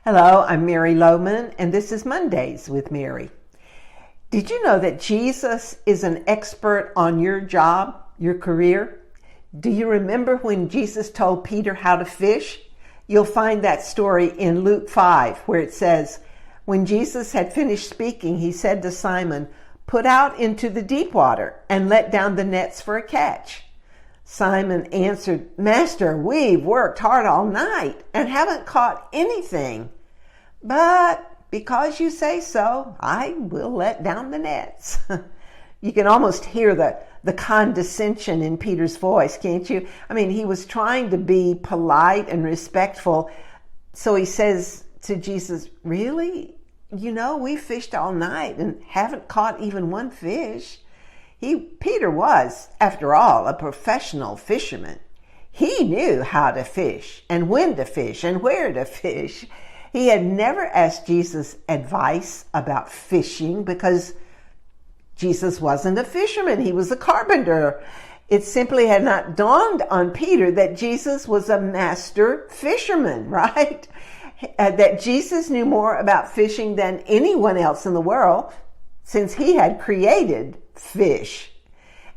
Hello, I'm Mary Lohman, and this is Mondays with Mary. Did you know that Jesus is an expert on your job, your career? Do you remember when Jesus told Peter how to fish? You'll find that story in Luke 5, where it says, when Jesus had finished speaking, he said to Simon, "Put out into the deep water and let down the nets for a catch." Simon answered, "Master, we've worked hard all night and haven't caught anything. But because you say so, I will let down the nets." You can almost hear the condescension in Peter's voice, can't you? I mean, he was trying to be polite and respectful. So he says to Jesus, "Really? You know, we fished all night and haven't caught even one fish." Peter was, after all, a professional fisherman. He knew how to fish and when to fish and where to fish. He had never asked Jesus advice about fishing because Jesus wasn't a fisherman. He was a carpenter. It simply had not dawned on Peter that Jesus was a master fisherman, right? That Jesus knew more about fishing than anyone else in the world since he had created fish.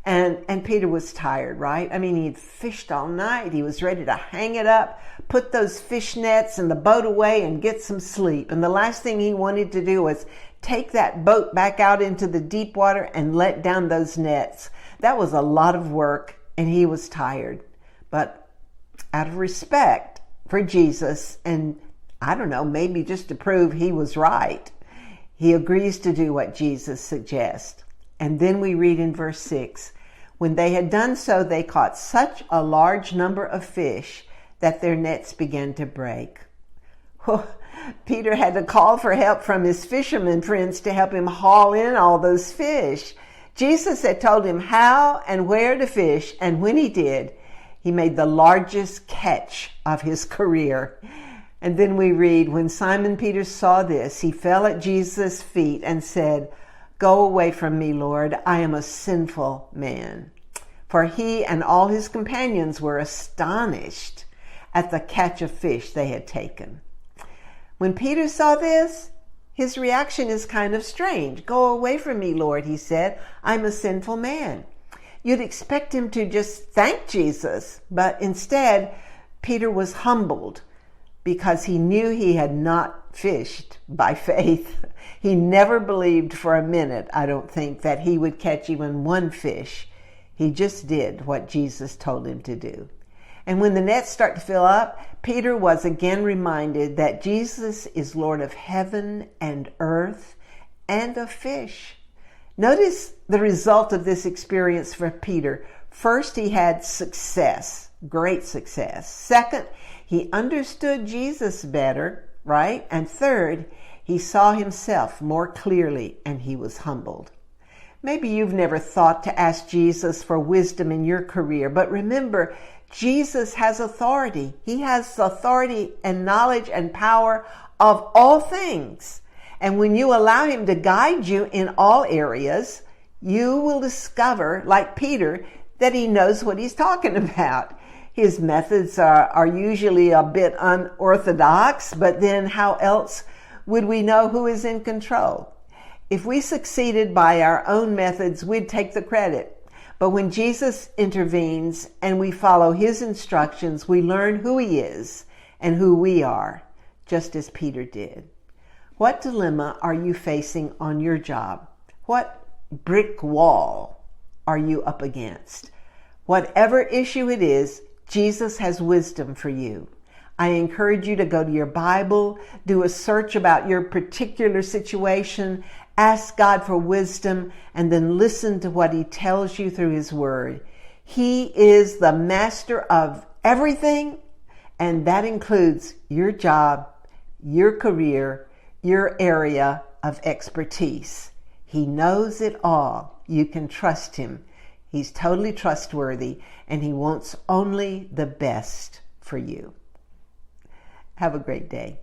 And Peter was tired, right? I mean, he'd fished all night. He was ready to hang it up, put those fish nets and the boat away and get some sleep. And the last thing he wanted to do was take that boat back out into the deep water and let down those nets. That was a lot of work and he was tired. But out of respect for Jesus, and I don't know, maybe just to prove he was right, he agrees to do what Jesus suggests. And then we read in verse 6, when they had done so, they caught such a large number of fish that their nets began to break. Peter had to call for help from his fisherman friends to help him haul in all those fish. Jesus had told him how and where to fish, and when he did, he made the largest catch of his career. And then we read, when Simon Peter saw this, he fell at Jesus' feet and said, "Go away from me, Lord, I am a sinful man." For he and all his companions were astonished at the catch of fish they had taken. When Peter saw this, his reaction is kind of strange. "Go away from me, Lord," he said. "I'm a sinful man." You'd expect him to just thank Jesus, but instead, Peter was humbled because he knew he had not fished by faith. He never believed for a minute, I don't think, that he would catch even one fish. He just did what Jesus told him to do. And when the nets start to fill up, Peter was again reminded that Jesus is Lord of heaven and earth and of fish. Notice the result of this experience for Peter. First, he had success, great success. Second, he understood Jesus better, right? And third, he saw himself more clearly and he was humbled. Maybe you've never thought to ask Jesus for wisdom in your career, but remember, Jesus has authority. He has authority and knowledge and power of all things. And when you allow him to guide you in all areas, you will discover, like Peter, that he knows what he's talking about. His methods are usually a bit unorthodox, but then how else would we know who is in control? If we succeeded by our own methods, we'd take the credit. But when Jesus intervenes and we follow his instructions, we learn who he is and who we are, just as Peter did. What dilemma are you facing on your job? What brick wall are you up against? Whatever issue it is, Jesus has wisdom for you. I encourage you to go to your Bible, do a search about your particular situation, ask God for wisdom, and then listen to what he tells you through his word. He is the master of everything, and that includes your job, your career, your area of expertise. He knows it all. You can trust him. He's totally trustworthy, and he wants only the best for you. Have a great day.